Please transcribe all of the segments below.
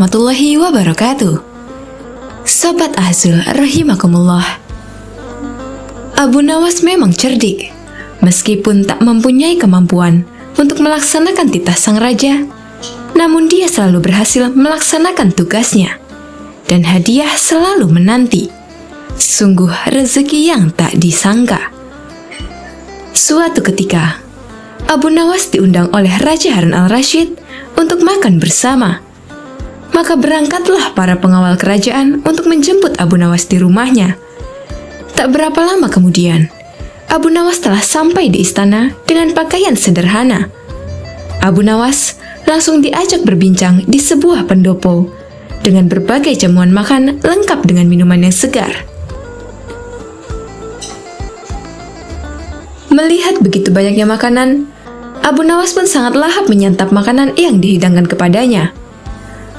warahmatullahi wabarakatuh. Sobat Azul rahimakumullah. Abu Nawas memang cerdik. Meskipun tak mempunyai kemampuan untuk melaksanakan titah sang raja, namun dia selalu berhasil melaksanakan tugasnya. Dan hadiah selalu menanti. Sungguh rezeki yang tak disangka. Suatu ketika, Abu Nawas diundang oleh Raja Harun al-Rasyid untuk makan bersama. Maka berangkatlah para pengawal kerajaan untuk menjemput Abu Nawas di rumahnya. Tak berapa lama kemudian, Abu Nawas telah sampai di istana dengan pakaian sederhana. Abu Nawas langsung diajak berbincang di sebuah pendopo dengan berbagai jamuan makan lengkap dengan minuman yang segar. Melihat begitu banyaknya makanan, Abu Nawas pun sangat lahap menyantap makanan yang dihidangkan kepadanya.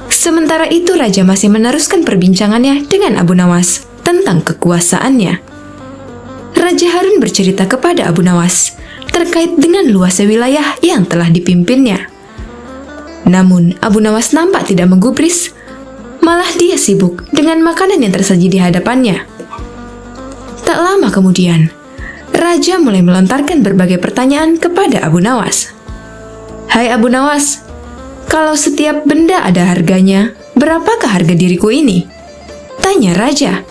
Sementara itu raja masih meneruskan perbincangannya dengan Abu Nawas tentang kekuasaannya. Raja Harun bercerita kepada Abu Nawas terkait dengan luasnya wilayah yang telah dipimpinnya. Namun Abu Nawas nampak tidak menggubris, malah dia sibuk dengan makanan yang tersaji di hadapannya. Tak lama kemudian, raja mulai melontarkan berbagai pertanyaan kepada Abu Nawas. "Hai Abu Nawas, kalau setiap benda ada harganya, berapakah harga diriku ini?" tanya raja.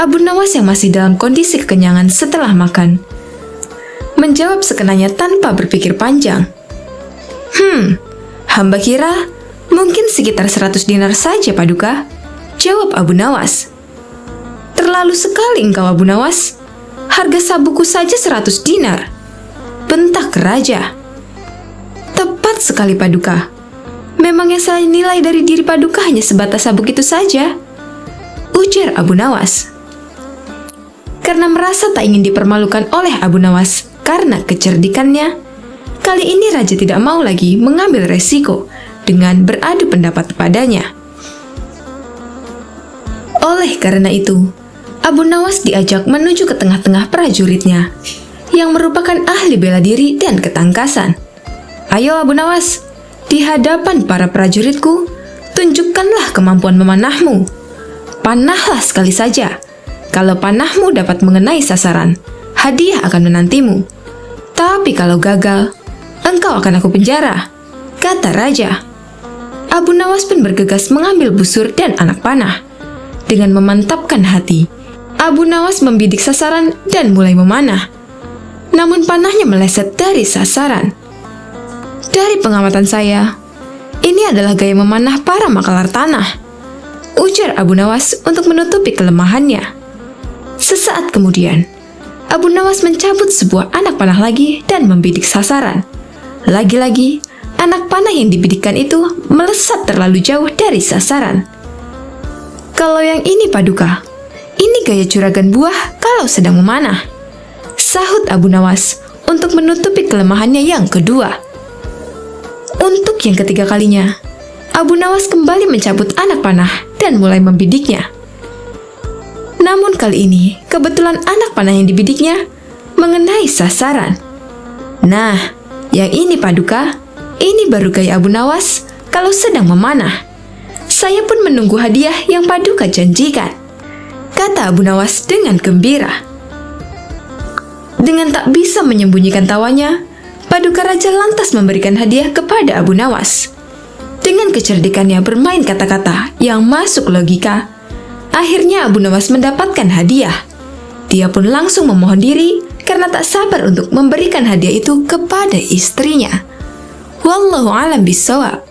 Abu Nawas yang masih dalam kondisi kekenyangan setelah makan, menjawab sekenanya tanpa berpikir panjang. Hamba kira mungkin sekitar 100 dinar saja Paduka," jawab Abu Nawas. "Terlalu sekali engkau Abu Nawas. Harga sabuku saja 100 dinar, bentak raja. "Tepat sekali Paduka. Memang yang saya nilai dari diri Paduka hanya sebatas sabuk itu saja," ujar Abu Nawas. Karena merasa tak ingin dipermalukan oleh Abu Nawas karena kecerdikannya, kali ini raja tidak mau lagi mengambil resiko dengan beradu pendapat padanya. Oleh karena itu, Abu Nawas diajak menuju ke tengah-tengah prajuritnya yang merupakan ahli bela diri dan ketangkasan. "Ayo Abu Nawas, di hadapan para prajuritku, tunjukkanlah kemampuan memanahmu. Panahlah sekali saja. Kalau panahmu dapat mengenai sasaran, hadiah akan menantimu. Tapi kalau gagal, engkau akan aku penjara," kata raja. Abu Nawas pun bergegas mengambil busur dan anak panah. Dengan memantapkan hati, Abu Nawas membidik sasaran dan mulai memanah. Namun panahnya meleset dari sasaran. "Dari pengamatan saya, ini adalah gaya memanah para makalar tanah," ujar Abu Nawas untuk menutupi kelemahannya. Sesaat kemudian, Abu Nawas mencabut sebuah anak panah lagi dan membidik sasaran. Lagi-lagi, anak panah yang dibidikkan itu melesat terlalu jauh dari sasaran. "Kalau yang ini Paduka, ini gaya juragan buah kalau sedang memanah," sahut Abu Nawas untuk menutupi kelemahannya yang kedua. Untuk yang ketiga kalinya, Abu Nawas kembali mencabut anak panah dan mulai membidiknya. Namun kali ini, kebetulan anak panah yang dibidiknya mengenai sasaran. "Nah, yang ini Paduka, ini baru gaya Abu Nawas kalau sedang memanah. Saya pun menunggu hadiah yang Paduka janjikan," kata Abu Nawas dengan gembira. Dengan tak bisa menyembunyikan tawanya, Paduka Raja lantas memberikan hadiah kepada Abu Nawas. Dengan kecerdikannya bermain kata-kata yang masuk logika, akhirnya Abu Nawas mendapatkan hadiah. Dia pun langsung memohon diri karena tak sabar untuk memberikan hadiah itu kepada istrinya. Wallahu a'lam bishawab.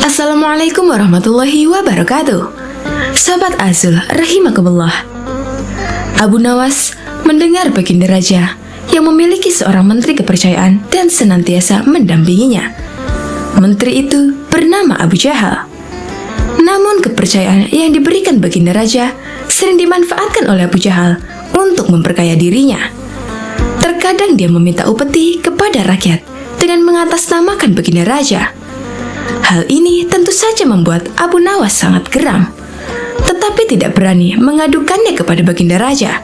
Assalamualaikum warahmatullahi wabarakatuh. Sobat Azul rahimakumullah. Abu Nawas mendengar baginda raja yang memiliki seorang menteri kepercayaan dan senantiasa mendampinginya. Menteri itu bernama Abu Jahal. Namun kepercayaan yang diberikan Baginda Raja sering dimanfaatkan oleh Abu Jahal untuk memperkaya dirinya. Terkadang dia meminta upeti kepada rakyat dengan mengatasnamakan Baginda Raja. Hal ini tentu saja membuat Abu Nawas sangat geram, tetapi tidak berani mengadukannya kepada Baginda Raja.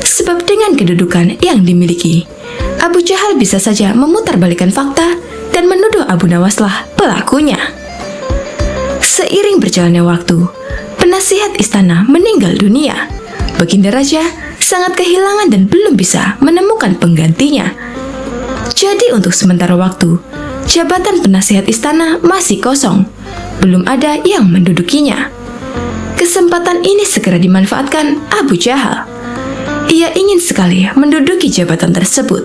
Sebab dengan kedudukan yang dimiliki, Abu Jahal bisa saja memutarbalikkan fakta dan menuduh Abu Nawaslah pelakunya. Seiring berjalannya waktu, penasihat istana meninggal dunia. Baginda Raja sangat kehilangan dan belum bisa menemukan penggantinya. Jadi untuk sementara waktu, jabatan penasihat istana masih kosong. Belum ada yang mendudukinya. Kesempatan ini segera dimanfaatkan Abu Jahal. Ia ingin sekali menduduki jabatan tersebut.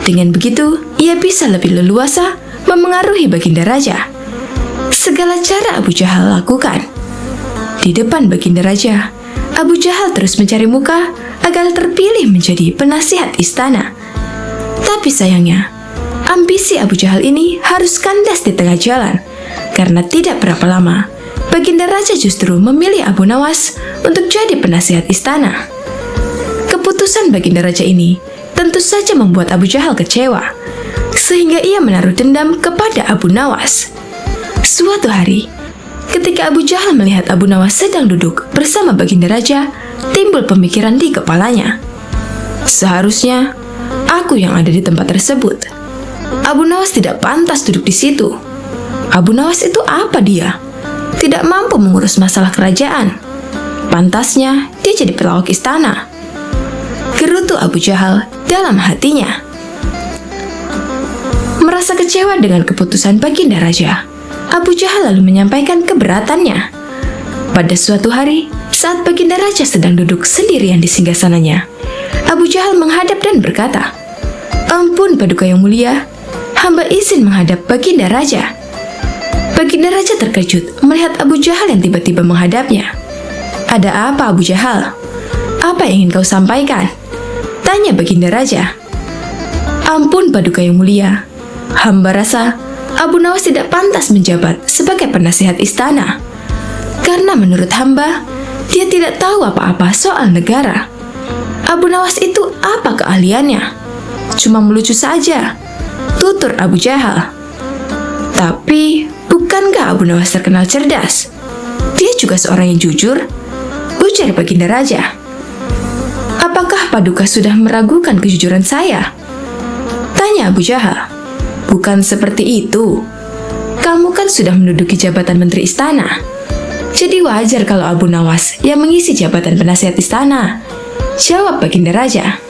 Dengan begitu, ia bisa lebih leluasa memengaruhi Baginda Raja. Segala cara Abu Jahal lakukan. Di depan Baginda Raja, Abu Jahal terus mencari muka agar terpilih menjadi penasihat istana. Tapi sayangnya, ambisi Abu Jahal ini harus kandas di tengah jalan, karena tidak berapa lama, Baginda Raja justru memilih Abu Nawas untuk jadi penasihat istana. Keputusan Baginda Raja ini tentu saja membuat Abu Jahal kecewa, sehingga ia menaruh dendam kepada Abu Nawas. Suatu hari, ketika Abu Jahal melihat Abu Nawas sedang duduk bersama Baginda Raja, timbul pemikiran di kepalanya. Seharusnya aku yang ada di tempat tersebut. Abu Nawas tidak pantas duduk di situ. Abu Nawas itu apa dia? Tidak mampu mengurus masalah kerajaan. Pantasnya dia jadi pelawak istana. Gerutu Abu Jahal dalam hatinya. Merasa kecewa dengan keputusan Baginda Raja, Abu Jahal lalu menyampaikan keberatannya. Pada suatu hari, saat Baginda Raja sedang duduk sendirian di singgasananya, Abu Jahal menghadap dan berkata, "Ampun Paduka yang mulia, hamba izin menghadap Baginda Raja." Baginda Raja terkejut melihat Abu Jahal yang tiba-tiba menghadapnya. "Ada apa Abu Jahal? Apa yang ingin kau sampaikan?" tanya Baginda Raja. "Ampun Paduka yang mulia, hamba rasa Abu Nawas tidak pantas menjabat sebagai penasihat istana. Karena menurut hamba, dia tidak tahu apa-apa soal negara. Abu Nawas itu apa keahliannya? Cuma melucu saja," tutur Abu Jahal. "Tapi, bukankah Abu Nawas terkenal cerdas? Dia juga seorang yang jujur," ujar Baginda Raja. "Apakah Paduka sudah meragukan kejujuran saya?" tanya Abu Jahal. "Bukan seperti itu. Kamu kan sudah menduduki jabatan Menteri Istana. Jadi wajar kalau Abu Nawas yang mengisi jabatan penasihat istana," jawab Baginda Raja.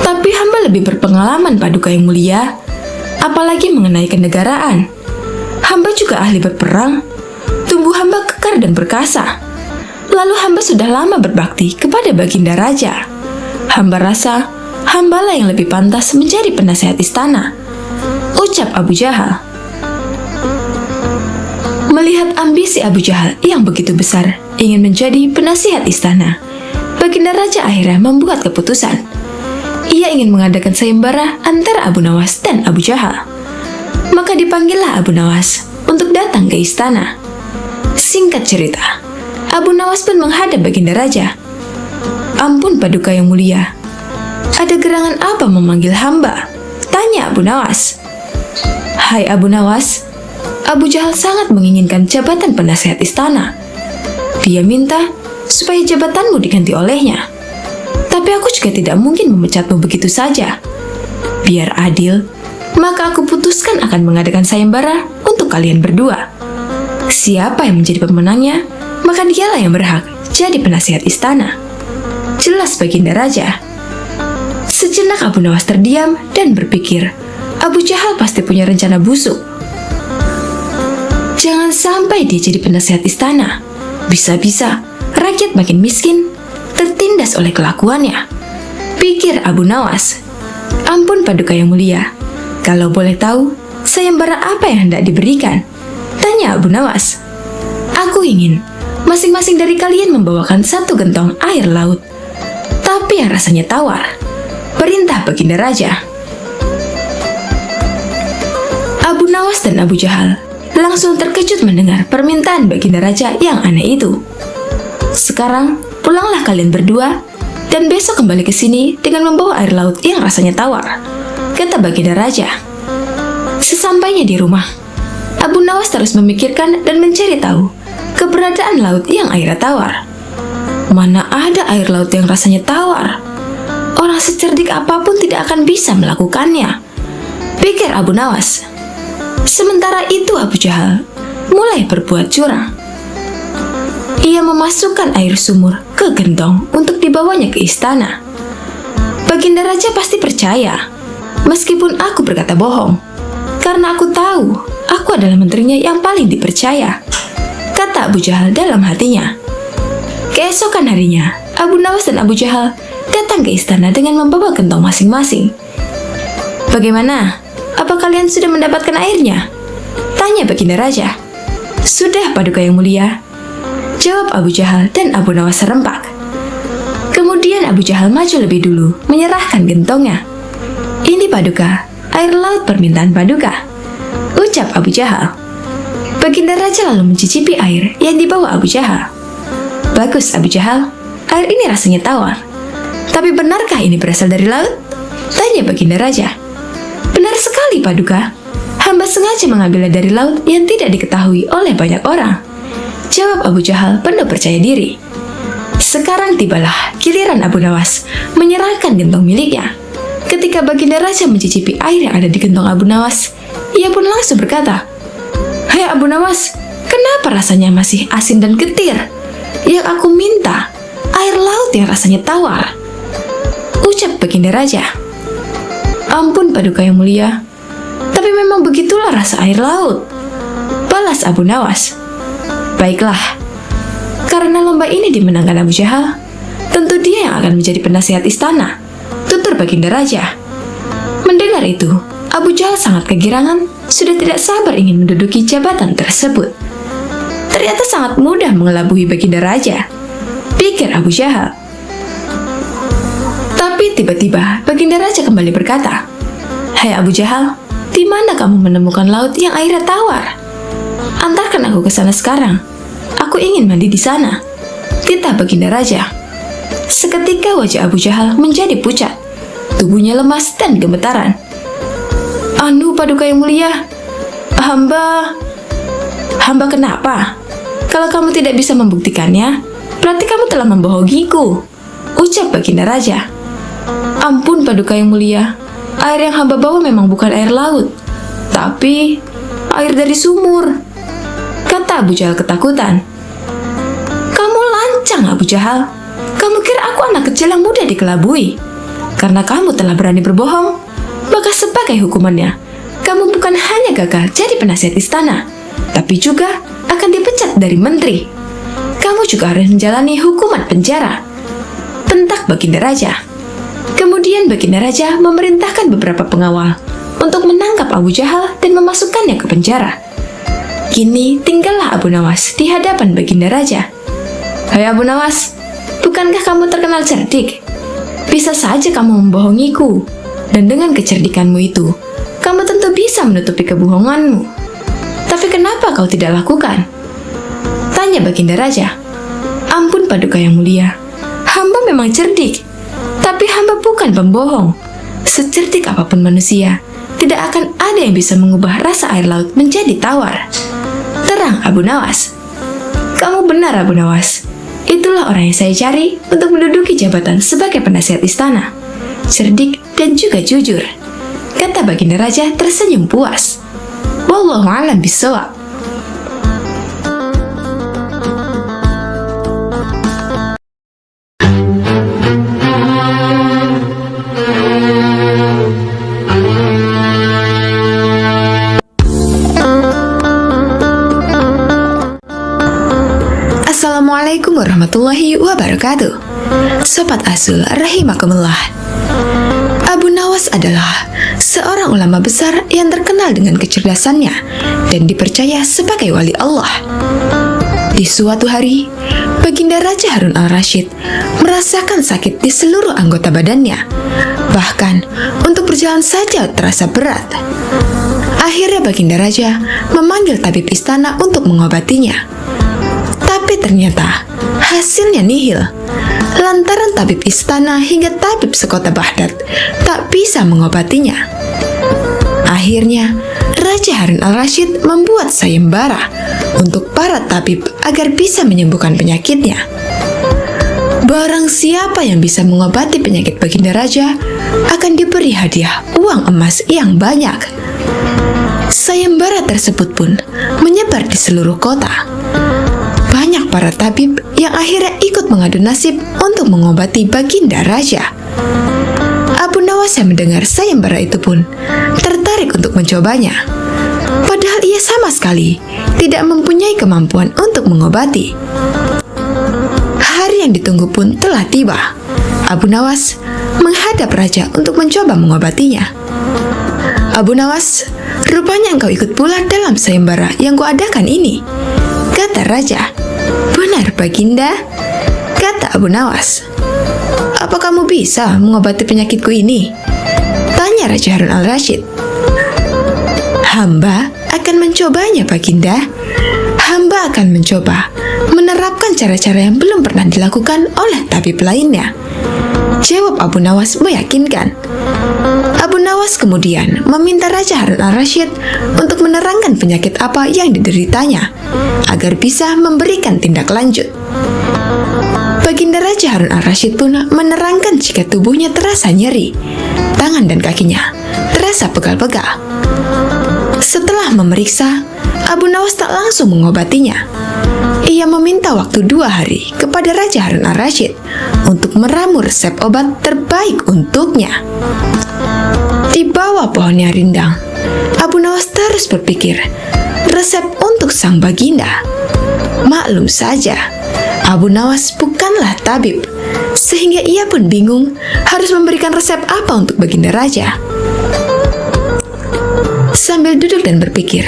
"Tapi hamba lebih berpengalaman Paduka yang mulia, apalagi mengenai kenegaraan. Hamba juga ahli berperang, tubuh hamba kekar dan perkasa. Lalu hamba sudah lama berbakti kepada Baginda Raja. Hamba rasa hambalah yang lebih pantas menjadi penasihat istana," ucap Abu Jahal. Melihat ambisi Abu Jahal yang begitu besar ingin menjadi penasihat istana, Baginda Raja akhirnya membuat keputusan. Ia ingin mengadakan sayembara antara Abu Nawas dan Abu Jahal. Maka dipanggillah Abu Nawas untuk datang ke istana. Singkat cerita, Abu Nawas pun menghadap Baginda Raja. "Ampun Paduka yang mulia, ada gerangan apa memanggil hamba?" tanya Abu Nawas. "Hai Abu Nawas, Abu Jahal sangat menginginkan jabatan penasihat istana. Dia minta supaya jabatanmu diganti olehnya. Tapi aku juga tidak mungkin memecatmu begitu saja. Biar adil, maka aku putuskan akan mengadakan sayembara untuk kalian berdua. Siapa yang menjadi pemenangnya, maka dialah yang berhak jadi penasihat istana," jelas Baginda Raja. Sejenak Abu Nawas terdiam dan berpikir, Abu Jahal pasti punya rencana busuk. Jangan sampai dia jadi penasihat istana. Bisa-bisa rakyat makin miskin, tertindas oleh kelakuannya, pikir Abu Nawas. "Ampun Paduka yang mulia, kalau boleh tahu, sayembara apa yang hendak diberikan?" tanya Abu Nawas. "Aku ingin masing-masing dari kalian membawakan 1 gentong air laut, tapi yang rasanya tawar," perintah Baginda Raja. Abu Nawas dan Abu Jahal langsung terkejut mendengar permintaan baginda raja yang aneh itu. "Sekarang pulanglah kalian berdua dan besok kembali ke sini dengan membawa air laut yang rasanya tawar," kata baginda raja. Sesampainya di rumah, Abu Nawas terus memikirkan dan mencari tahu keberadaan laut yang airnya tawar. Mana ada air laut yang rasanya tawar? Orang secerdik apapun tidak akan bisa melakukannya, pikir Abu Nawas. Sementara itu Abu Jahal mulai berbuat curang. Ia memasukkan air sumur ke gentong untuk dibawanya ke istana. Baginda raja pasti percaya, meskipun aku berkata bohong, karena aku tahu aku adalah menterinya yang paling dipercaya, kata Abu Jahal dalam hatinya. Keesokan harinya, Abu Nawas dan Abu Jahal datang ke istana dengan membawa gentong masing-masing. "Bagaimana? Apa kalian sudah mendapatkan airnya?" tanya baginda raja. "Sudah, Paduka yang mulia," jawab Abu Jahal dan Abu Nawas serempak. Kemudian Abu Jahal maju lebih dulu, menyerahkan gentongnya. "Ini Paduka, air laut permintaan Paduka," ucap Abu Jahal. Baginda raja lalu mencicipi air yang dibawa Abu Jahal. "Bagus Abu Jahal, air ini rasanya tawar. Tapi benarkah ini berasal dari laut?" tanya baginda raja. "Benar sekali Paduka, hamba sengaja mengambilnya dari laut yang tidak diketahui oleh banyak orang," jawab Abu Jahal penuh percaya diri. Sekarang tibalah giliran Abu Nawas menyerahkan gentong miliknya. Ketika baginda raja mencicipi air yang ada di gentong Abu Nawas, ia pun langsung berkata, "Hai Abu Nawas, kenapa rasanya masih asin dan getir? Yang aku minta, air laut yang rasanya tawar," ucap baginda raja. "Ampun Paduka yang mulia, tapi memang begitulah rasa air laut," balas Abu Nawas. "Baiklah, karena lomba ini dimenangkan Abu Jahal, tentu dia yang akan menjadi penasihat istana," tutur baginda raja. Mendengar itu, Abu Jahal sangat kegirangan, sudah tidak sabar ingin menduduki jabatan tersebut. Ternyata sangat mudah mengelabui baginda raja, pikir Abu Jahal. Tapi tiba-tiba baginda raja kembali berkata, "Hai Abu Jahal, di mana kamu menemukan laut yang airnya tawar? Antarkan aku ke sana sekarang. Aku ingin mandi di sana," titah baginda raja. Seketika wajah Abu Jahal menjadi pucat, tubuhnya lemas dan gemetaran. "Anu Paduka yang mulia, hamba kenapa? Kalau kamu tidak bisa membuktikannya, berarti kamu telah membohongiku," ucap baginda raja. "Ampun Paduka yang mulia, air yang hamba bawa memang bukan air laut, tapi air dari sumur," kata Abu Jahal ketakutan. "Kamu lancang Abu Jahal, kamu kira aku anak kecil yang mudah dikelabui? Karena kamu telah berani berbohong, maka sebagai hukumannya, kamu bukan hanya gagal jadi penasihat istana, tapi juga akan dipecat dari menteri. Kamu juga harus menjalani hukuman penjara," bentak baginda raja. Kemudian baginda raja memerintahkan beberapa pengawal untuk menangkap Abu Jahal dan memasukkannya ke penjara. Kini tinggallah Abu Nawas di hadapan baginda raja. "Hai Abu Nawas, bukankah kamu terkenal cerdik? Bisa saja kamu membohongiku, dan dengan kecerdikanmu itu, kamu tentu bisa menutupi kebohonganmu. Tapi kenapa kau tidak lakukan?" tanya baginda raja. "Ampun Paduka yang mulia, hamba memang cerdik, tapi hamba bukan pembohong. Secerdik apapun manusia, tidak akan ada yang bisa mengubah rasa air laut menjadi tawar," terang Abu Nawas. "Kamu benar Abu Nawas. Itulah orang yang saya cari untuk menduduki jabatan sebagai penasihat istana. Cerdik dan juga jujur," kata baginda raja tersenyum puas. Wallahu a'lam bishawab. Assalamualaikum warahmatullahi wabarakatuh. Sobat Asul rahimakumullah. Abu Nawas adalah seorang ulama besar yang terkenal dengan kecerdasannya dan dipercaya sebagai wali Allah. Di suatu hari, Baginda Raja Harun al-Rashid merasakan sakit di seluruh anggota badannya. Bahkan, untuk berjalan saja terasa berat. Akhirnya Baginda Raja memanggil tabib istana untuk mengobatinya. Tapi ternyata hasilnya nihil. Lantaran tabib istana hingga tabib sekota Baghdad tak bisa mengobatinya. Akhirnya Raja Harun al-Rasyid membuat sayembara untuk para tabib agar bisa menyembuhkan penyakitnya. Barang siapa yang bisa mengobati penyakit Baginda Raja akan diberi hadiah uang emas yang banyak. Sayembara tersebut pun menyebar di seluruh kota. Banyak para tabib yang akhirnya ikut mengadu nasib untuk mengobati Baginda Raja. Abu Nawas yang mendengar sayembara itu pun tertarik untuk mencobanya. Padahal ia sama sekali tidak mempunyai kemampuan untuk mengobati. Hari yang ditunggu pun telah tiba. Abu Nawas menghadap Raja untuk mencoba mengobatinya. Abu Nawas, rupanya engkau ikut pula dalam sayembara yang kuadakan ini, kata Raja. Benar, Baginda, kata Abu Nawas. Apa kamu bisa mengobati penyakitku ini? Tanya Raja Harun al-Rasyid. Hamba akan mencobanya, Baginda. Hamba akan mencoba menerapkan cara-cara yang belum pernah dilakukan oleh tabib lainnya, jawab Abu Nawas meyakinkan. Abu Nawas kemudian meminta Raja Harun al-Rasyid untuk menerangkan penyakit apa yang dideritanya, agar bisa memberikan tindak lanjut. Baginda Raja Harun al-Rasyid pun menerangkan jika tubuhnya terasa nyeri, tangan dan kakinya terasa pegal-pegal. Setelah memeriksa, Abu Nawas tak langsung mengobatinya. Ia meminta waktu 2 hari kepada Raja Harun al-Rasyid untuk meramu resep obat terbaik untuknya. Di bawah pohonnya rindang, Abu Nawas terus berpikir resep untuk sang Baginda. Maklum saja, Abu Nawas bukanlah tabib, sehingga ia pun bingung harus memberikan resep apa untuk Baginda Raja. Sambil duduk dan berpikir,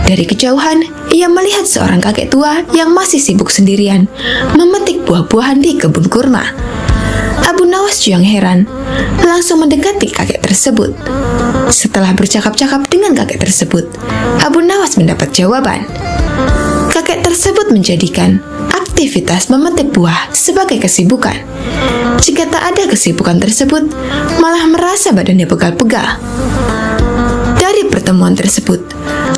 dari kejauhan ia melihat seorang kakek tua yang masih sibuk sendirian memetik buah-buahan di kebun kurma. Abu Nawas yang heran langsung mendekati kakek tersebut. Setelah bercakap-cakap dengan kakek tersebut, Abu Nawas mendapat jawaban. Kakek tersebut menjadikan aktivitas memetik buah sebagai kesibukan. Jika tak ada kesibukan tersebut, malah merasa badannya pegal-pegal. Dari pertemuan tersebut,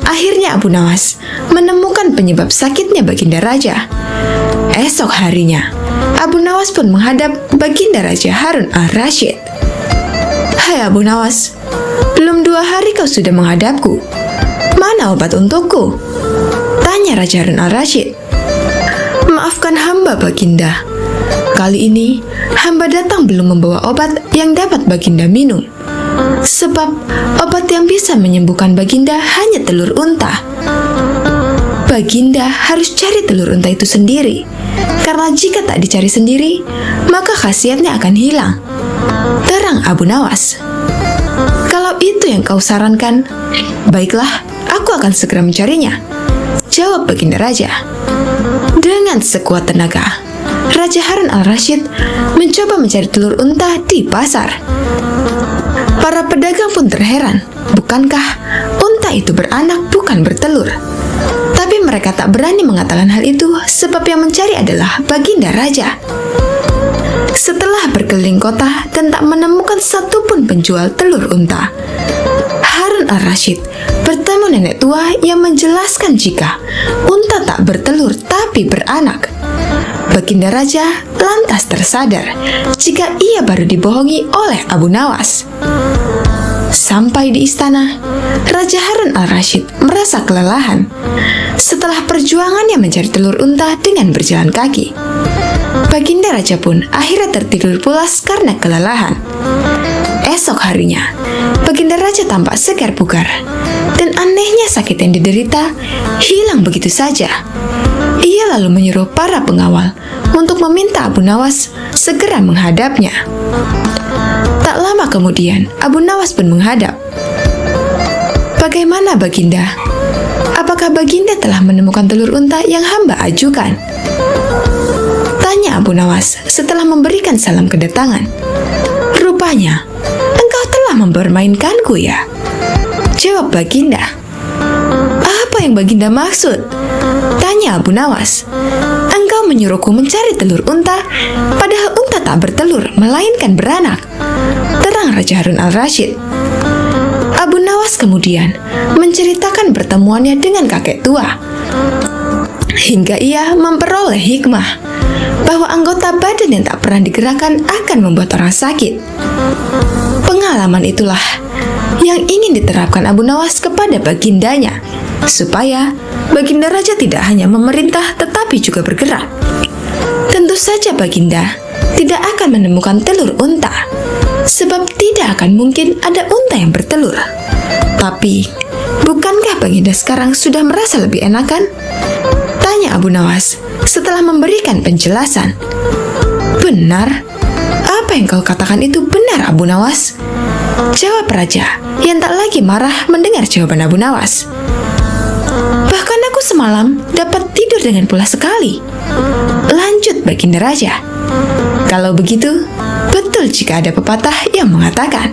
akhirnya Abu Nawas menemukan penyebab sakitnya Baginda Raja. Esok harinya, Abu Nawas pun menghadap Baginda Raja Harun al-Rasyid. Hai Abu Nawas, belum 2 hari kau sudah menghadapku. Mana obat untukku? Tanya Raja Harun al-Rasyid. Maafkan hamba, Baginda. Kali ini, hamba datang belum membawa obat yang dapat Baginda minum. Sebab obat yang bisa menyembuhkan Baginda hanya telur unta. Baginda harus cari telur unta itu sendiri, karena jika tak dicari sendiri, maka khasiatnya akan hilang. Terang Abu Nawas. Kalau itu yang kau sarankan, baiklah, aku akan segera mencarinya, jawab Baginda Raja. Dengan sekuat tenaga, Raja Harun al-Rasyid mencoba mencari telur unta di pasar. Para pedagang pun terheran, bukankah unta itu beranak bukan bertelur? Tapi mereka tak berani mengatakan hal itu sebab yang mencari adalah Baginda Raja. Setelah berkeliling kota dan tak menemukan satupun penjual telur unta, Harun al-Rasyid bertemu nenek tua yang menjelaskan jika unta tak bertelur tapi beranak. Baginda Raja lantas tersadar jika ia baru dibohongi oleh Abu Nawas. Sampai di istana, Raja Harun al-Rasyid merasa kelelahan setelah perjuangannya mencari telur unta dengan berjalan kaki. Baginda Raja pun akhirnya tertidur pulas karena kelelahan. Esok harinya, Baginda Raja tampak segar bugar, dan anehnya sakit yang diderita hilang begitu saja. Ia lalu menyuruh para pengawal untuk meminta Abu Nawas segera menghadapnya. Tak lama kemudian, Abu Nawas pun menghadap. Bagaimana Baginda? Apakah Baginda telah menemukan telur unta yang hamba ajukan? Tanya Abu Nawas setelah memberikan salam kedatangan. Rupanya, engkau telah mempermainkanku ya? jawab Baginda. Apa yang Baginda maksud? Tanya Abu Nawas. Engkau menyuruhku mencari telur unta, padahal unta tak bertelur, melainkan beranak, terang Raja Harun al-Rasyid. Abu Nawas kemudian menceritakan pertemuannya dengan kakek tua, hingga ia memperoleh hikmah bahwa anggota badan yang tak pernah digerakkan akan membuat orang sakit. Pengalaman itulah yang ingin diterapkan Abu Nawas kepada bagindanya, supaya Baginda Raja tidak hanya memerintah tetapi juga bergerak. Tentu saja Baginda tidak akan menemukan telur unta, sebab tidak akan mungkin ada unta yang bertelur. Tapi, bukankah Baginda sekarang sudah merasa lebih enakan? Tanya Abu Nawas setelah memberikan penjelasan. Benar? Apa yang kau katakan itu benar, Abu Nawas? Jawab Raja yang tak lagi marah mendengar jawaban Abu Nawas. Bahkan aku semalam dapat tidur dengan pulas sekali. Lanjut Baginda Raja. Kalau begitu, betul jika ada pepatah yang mengatakan,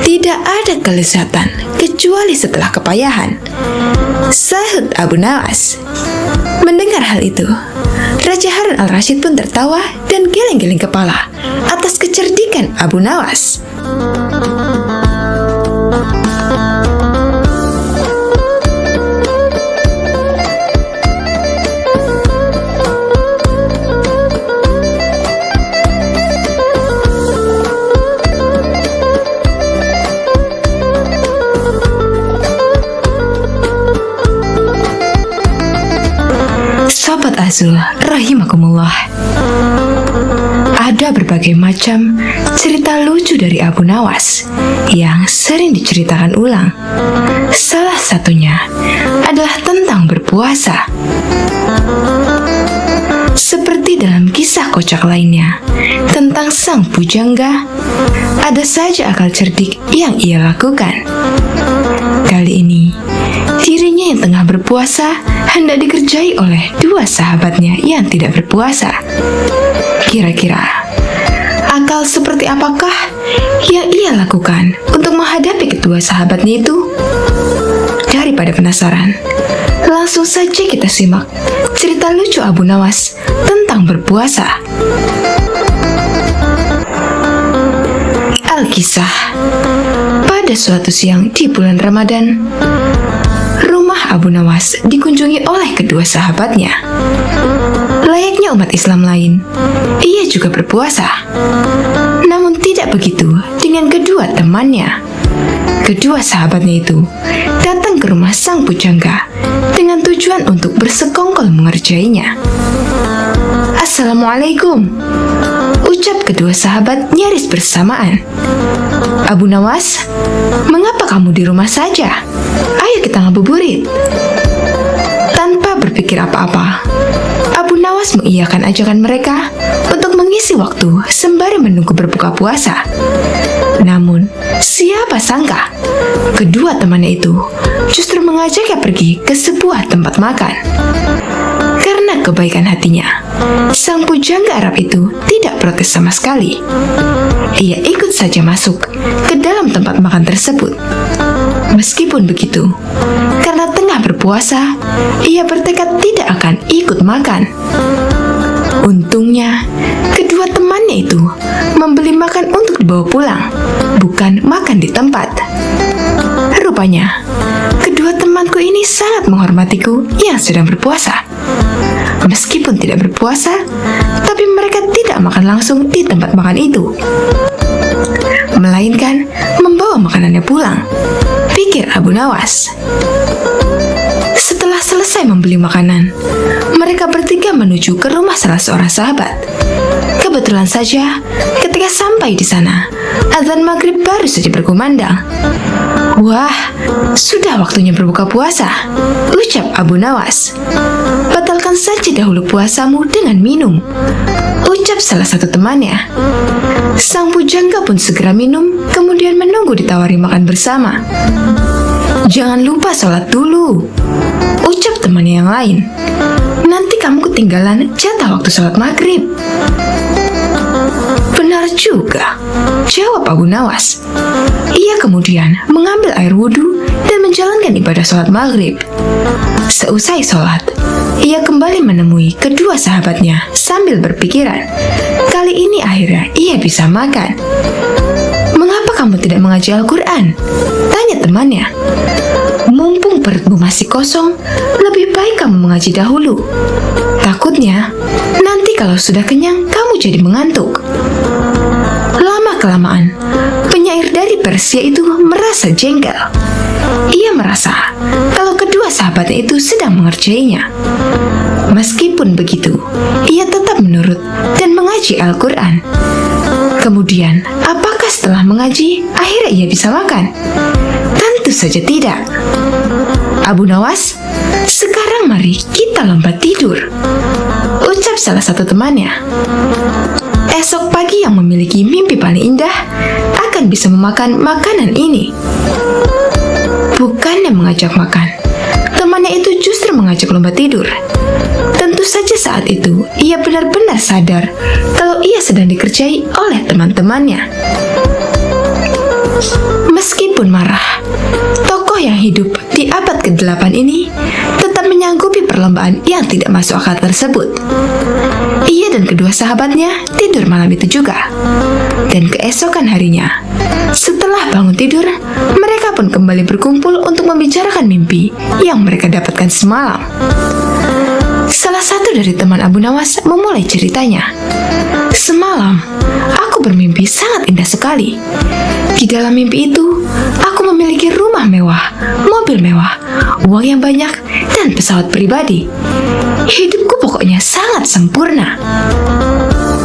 tidak ada kelezatan kecuali setelah kepayahan, sahut Abu Nawas. Mendengar hal itu, Raja Harun al-Rasyid pun tertawa dan geleng-geleng kepala atas kecerdikan Abu Nawas. Sobat Azul, rahimakumullah. Ada berbagai macam cerita lucu dari Abu Nawas yang sering diceritakan ulang. Salah satunya adalah tentang berpuasa. Seperti dalam kisah kocak lainnya tentang sang pujangga, ada saja akal cerdik yang ia lakukan. Kali ini, dirinya yang tengah berpuasa hendak dikerjai oleh dua sahabatnya yang tidak berpuasa. Kira-kira, akal seperti apakah yang ia lakukan untuk menghadapi kedua sahabatnya itu? Daripada penasaran, langsung saja kita simak cerita lucu Abu Nawas tentang berpuasa. Al-Kisah. Pada suatu siang di bulan Ramadan, rumah Abu Nawas dikunjungi oleh kedua sahabatnya. Layaknya umat Islam lain, ia juga berpuasa. Namun tidak begitu dengan kedua temannya. Kedua sahabatnya itu datang ke rumah sang pujangga dengan tujuan untuk bersekongkol mengerjainya. Assalamualaikum, ucap kedua sahabat nyaris bersamaan. Abu Nawas, mengapa kamu di rumah saja? Ayo kita ngabuburit. Tanpa berpikir apa-apa, Abu Nawas mengiyakan ajakan mereka untuk mengisi waktu sembari menunggu berbuka puasa. Namun, siapa sangka kedua temannya itu justru mengajaknya pergi ke sebuah tempat makan. Karena kebaikan hatinya, sang pujangga Arab itu tidak protes sama sekali. Ia ikut saja masuk ke dalam tempat makan tersebut. Meskipun begitu, karena tengah berpuasa, ia bertekad tidak akan ikut makan. Untungnya, kedua temannya itu membeli makan untuk dibawa pulang, bukan makan di tempat. Rupanya, kedua temanku ini sangat menghormatiku yang sedang berpuasa. Meskipun tidak berpuasa, tapi mereka tidak makan langsung di tempat makan itu, melainkan membawa makanannya pulang, pikir Abu Nawas. Setelah selesai membeli makanan, mereka bertiga menuju ke rumah salah seorang sahabat. Kebetulan saja, ketika sampai di sana, azan maghrib baru saja berkumandang. Wah, sudah waktunya berbuka puasa, ucap Abu Nawas. Batalkan saja dahulu puasamu dengan minum, ucap salah satu temannya. Sang pujangga pun segera minum, kemudian menunggu ditawari makan bersama. Jangan lupa sholat dulu, ucap temannya yang lain. Nanti kamu ketinggalan jatah waktu sholat maghrib. Benar juga, jawab Abu Nawas. Ia kemudian mengambil air wudhu dan menjalankan ibadah sholat maghrib. Seusai sholat, ia kembali menemui kedua sahabatnya sambil berpikiran, kali ini akhirnya ia bisa makan. "Mengapa kamu tidak mengaji Al-Quran?" tanya temannya. "Mumpung perutmu masih kosong, lebih baik kamu mengaji dahulu. Takutnya, nanti kalau sudah kenyang, kamu jadi mengantuk." Lama-kelamaan, penyair dari Persia itu merasa jengkel. Ia merasa kalau kedua sahabatnya itu sedang mengerjainya. Meskipun begitu, ia tetap menurut dan mengaji Al-Quran. Kemudian, apakah setelah mengaji, akhirnya ia bisa makan? Tentu saja tidak. "Abu Nawas, sekarang mari kita lompat tidur," ucap salah satu temannya. "Esok pagi yang memiliki mimpi paling indah akan bisa memakan makanan ini." Bukannya mengajak makan, temannya itu justru mengajak lompat tidur. Tentu saja saat itu ia benar-benar sadar kalau ia sedang dikerjai oleh teman-temannya. Meskipun marah, tokoh yang hidup di abad ke-8 ini tetap menyanggupi perlombaan yang tidak masuk akal tersebut. Ia dan kedua sahabatnya tidur malam itu juga. Dan keesokan harinya, setelah bangun tidur, mereka pun kembali berkumpul untuk membicarakan mimpi yang mereka dapatkan semalam. Salah satu dari teman Abu Nawas memulai ceritanya. "Semalam, aku bermimpi sangat indah sekali. Di dalam mimpi itu, aku memiliki rumah mewah, mobil mewah, uang yang banyak, dan pesawat pribadi. Hidupku pokoknya sangat sempurna."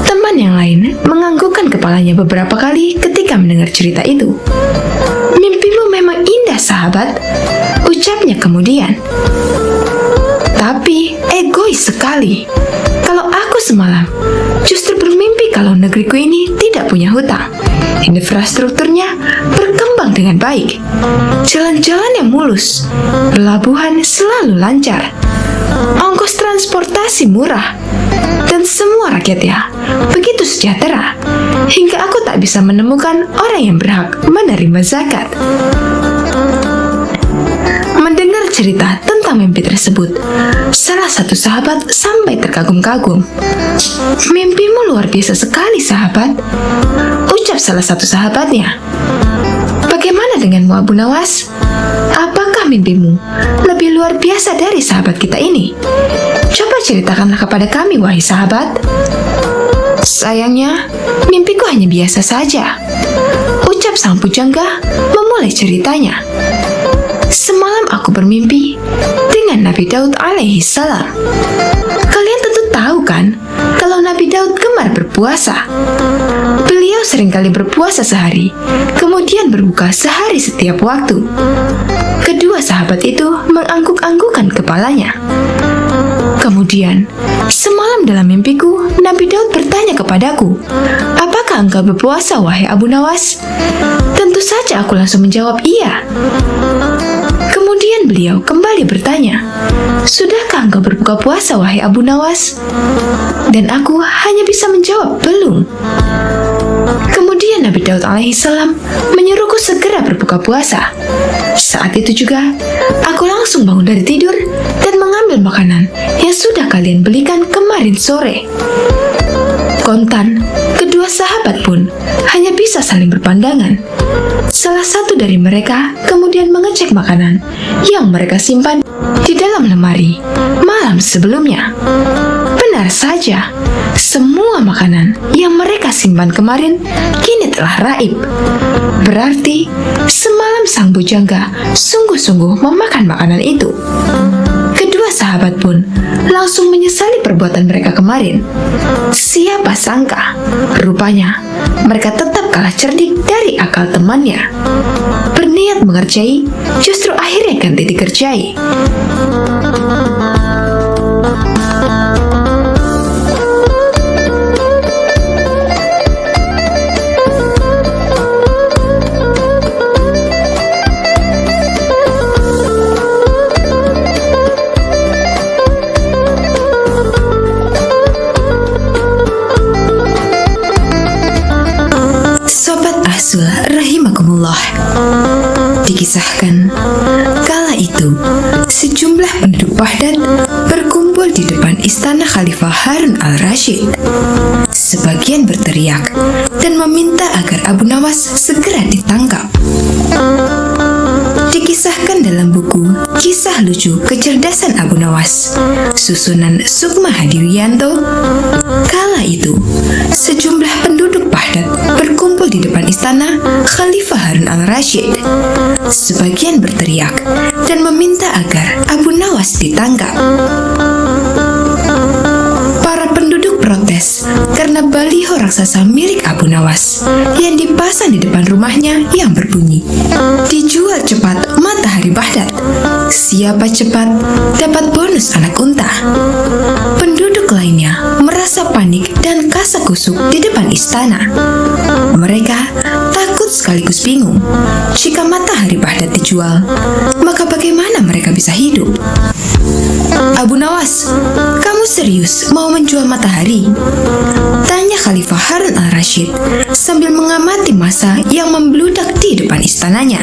Teman yang lain menganggukkan kepalanya beberapa kali ketika mendengar cerita itu. "Mimpimu memang indah, sahabat," ucapnya kemudian. "Tapi egois sekali. Kalau aku semalam justru bermimpi kalau negeriku ini tidak punya hutang. Infrastrukturnya berkembang dengan baik. Jalan-jalan yang mulus, pelabuhan selalu lancar, ongkos transportasi murah, dan semua rakyatnya begitu sejahtera hingga aku tak bisa menemukan orang yang berhak menerima zakat." Mendengar cerita tentang mimpi tersebut, salah satu sahabat sampai terkagum-kagum. "Mimpimu luar biasa sekali, sahabat," ucap salah satu sahabatnya. "Bagaimana denganmu, Abu Nawas? Apakah mimpimu lebih luar biasa dari sahabat kita ini? Coba ceritakanlah kepada kami, wahai sahabat." "Sayangnya, mimpiku hanya biasa saja," ucap sang pujangga memulai ceritanya. "Semalam aku bermimpi dengan Nabi Daud alaihi salam. Kalian tentu tahu kan kalau Nabi Daud gemar berpuasa. Beliau seringkali berpuasa sehari, kemudian berbuka sehari setiap waktu." Kedua sahabat itu mengangguk-anggukkan kepalanya. Kemudian, "Semalam dalam mimpiku, Nabi Daud bertanya kepadaku, 'Apakah engkau berpuasa, wahai Abu Nawas?' Tentu saja aku langsung menjawab iya. Kemudian beliau kembali bertanya, 'Sudahkah engkau berbuka puasa, wahai Abu Nawas?' Dan aku hanya bisa menjawab belum. Kemudian Nabi Daud alaihissalam menyuruhku segera berbuka puasa. Saat itu juga, aku langsung bangun dari tidur dan mengambil makanan yang sudah kalian belikan kemarin sore." Kontan, kedua sahabat pun hanya bisa saling berpandangan. Salah satu dari mereka kemudian mengecek makanan yang mereka simpan di dalam lemari malam sebelumnya. Benar saja, semua makanan yang mereka simpan kemarin kini telah raib. Berarti semalam sang bujangga sungguh-sungguh memakan makanan itu. Kedua sahabat pun langsung menyesali perbuatan mereka kemarin. Siapa sangka, rupanya mereka tetap kalah cerdik dari akal temannya. Berniat mengerjai, justru akhirnya ganti dikerjai. Rahimakumullah. Dikisahkan, kala itu sejumlah penduduk Baghdad berkumpul di depan istana Khalifah Harun al-Rashid. Sebagian berteriak dan meminta agar Abu Nawas segera ditangkap. Dikisahkan dalam buku Kisah Lucu Kecerdasan Abu Nawas, susunan Sukma Hadiwiyanto, kala itu sejumlah penduduk Baghdad berkumpul di depan istana Khalifah Harun al-Rashid. Sebagian berteriak dan meminta agar Abu Nawas ditangkap. Para penduduk protes karena baliho raksasa milik Abu Nawas yang dipasang di depan rumahnya yang berbunyi, "Dijual cepat matahari Baghdad. Siapa cepat dapat bonus anak unta." Penduduk lainnya merasa panik dan kasak-kusuk di depan istana. Mereka takut sekaligus bingung. Jika matahari Baghdad dijual, maka bagaimana mereka bisa hidup? "Abu Nawas, kamu serius mau menjual matahari?" tanya Khalifah Harun al-Rashid sambil mengamati massa yang membludak di depan istananya.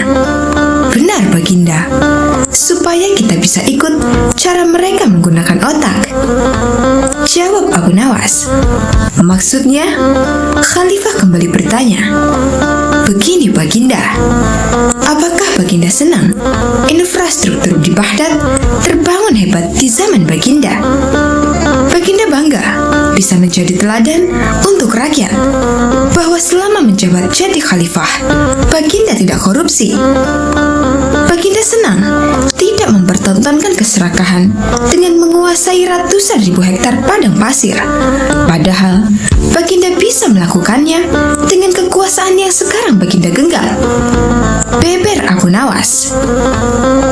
"Benar, Baginda. Supaya kita bisa ikut cara mereka menggunakan otak," jawab Abu Nawas. "Maksudnya?" Khalifah kembali bertanya. "Begini, Baginda. Apakah Baginda senang infrastruktur di Baghdad terbangun hebat di zaman Baginda? Baginda bangga bisa menjadi teladan untuk rakyat bahwa selama menjabat jadi khalifah, Baginda tidak korupsi. Baginda senang tidak mempertontonkan keserakahan dengan menguasai ratusan ribu hektar padang pasir. Padahal Baginda bisa melakukannya dengan kekuasaan yang sekarang Baginda genggam," beber Abu Nawas.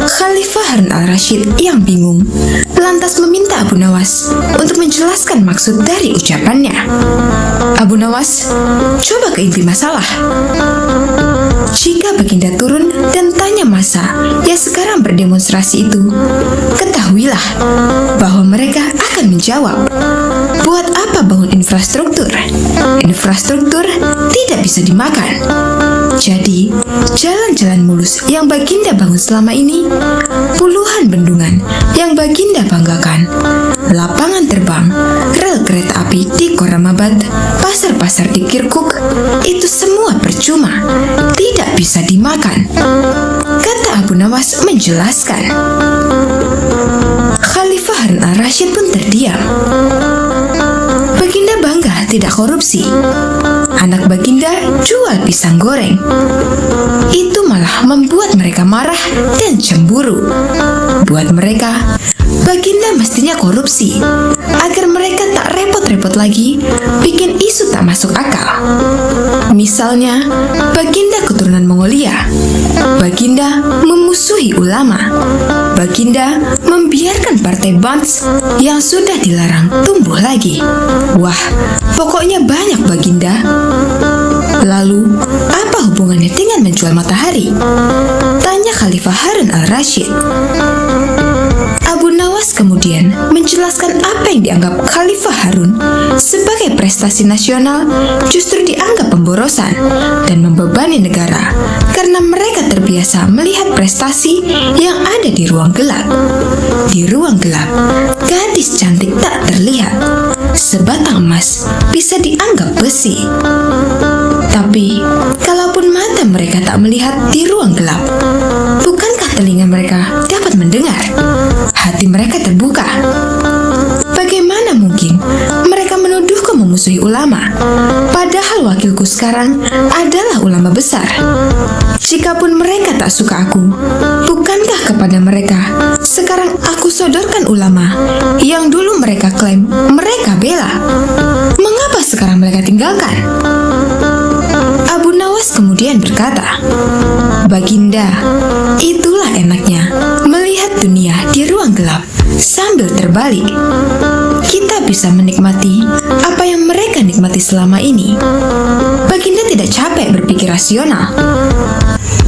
Khalifah Harun al-Rashid yang bingung lantas meminta Abu Nawas untuk menjelaskan maksud dari ucapannya. "Abu Nawas, coba ke inti masalah. Jika Baginda turun dan tanya massa yang sekarang berdemonstrasi itu, ketahuilah bahwa mereka akan menjawab, 'Buat apa bangun infrastruktur? Infrastruktur tidak bisa dimakan.' Jadi, jalan-jalan mulus yang Baginda bangun selama ini, puluhan bendungan yang Baginda banggakan, lapangan terbang, rel kereta api di Koramabad, pasar-pasar di Kirkuk, itu semua percuma, tidak bisa dimakan," kata Abu Nawas menjelaskan. Khalifah Harun al-Rashid pun terdiam. Baginda bangga tidak korupsi. Anak Baginda jual pisang goreng. Itu malah membuat mereka marah dan cemburu. Buat mereka, Baginda mestinya korupsi agar mereka tak repot-repot lagi bikin isu tak masuk akal. Misalnya, Baginda keturunan Mongolia. Baginda memusuhi ulama. Baginda membiarkan partai Bands yang sudah dilarang tumbuh lagi. Wah, pokoknya banyak Baginda. Lalu, apa hubungannya dengan menjual matahari? Tanya Khalifah Harun al-Rashid. Abu Nawas kemudian menjelaskan apa yang dianggap Khalifah Harun sebagai prestasi nasional justru dianggap pemborosan dan membebani negara karena mereka terbiasa melihat prestasi yang ada di ruang gelap. Di ruang gelap, gadis cantik tak terlihat. Sebatang emas bisa dianggap besi. Tapi, kalaupun mata mereka tak melihat di ruang gelap, bukankah telinga mereka dapat mendengar? Hati mereka terbuka. Bagaimana mungkin mereka menuduhku memusuhi ulama, padahal wakilku sekarang adalah ulama besar? Jikapun mereka tak suka aku, bukankah kepada mereka sekarang aku sodorkan ulama yang dulu mereka klaim mereka bela? Mengapa sekarang mereka tinggalkan? Abu Nawas kemudian berkata, "Baginda, itulah enaknya melihat dunia di ruang gelap sambil terbalik. Kita bisa menikmati apa yang mereka nikmati selama ini. Baginda tidak capek berpikir rasional."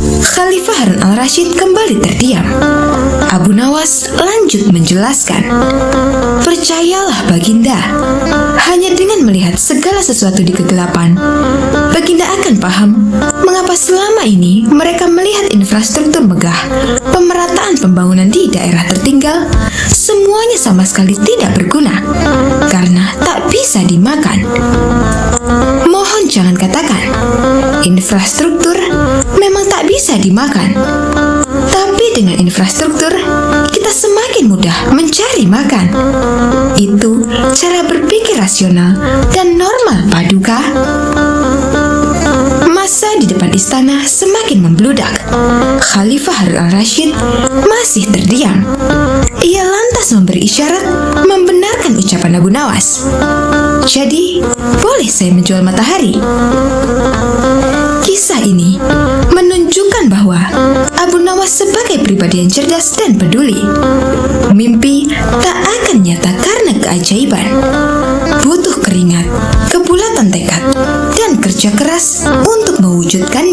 Khalifah Harun al-Rashid kembali terdiam. Abu Nawas lanjut menjelaskan, "Percayalah Baginda, hanya dengan melihat segala sesuatu di kegelapan, Baginda akan paham mengapa selama ini mereka melihat infrastruktur megah, pemerataan pembangunan di daerah tertinggal, semuanya sama sekali tidak berguna karena tak bisa dimakan. Mohon jangan katakan, infrastruktur memang tak bisa dimakan. Tapi dengan infrastruktur, kita semakin mudah mencari makan. Itu cara berpikir rasional dan normal, Paduka. Masa di depan istana semakin membludak. Khalifah Harun al-Rashid masih terdiam. Ia lantas memberi isyarat membenarkan ucapan Abu Nawas. Jadi, boleh saya menjual matahari? Kisah ini menunjukkan bahwa Abu Nawas sebagai pribadi yang cerdas dan peduli. Mimpi tak akan nyata karena keajaiban. Butuh keringat, kebulatan tekad, dan kerja keras untuk mewujudkannya.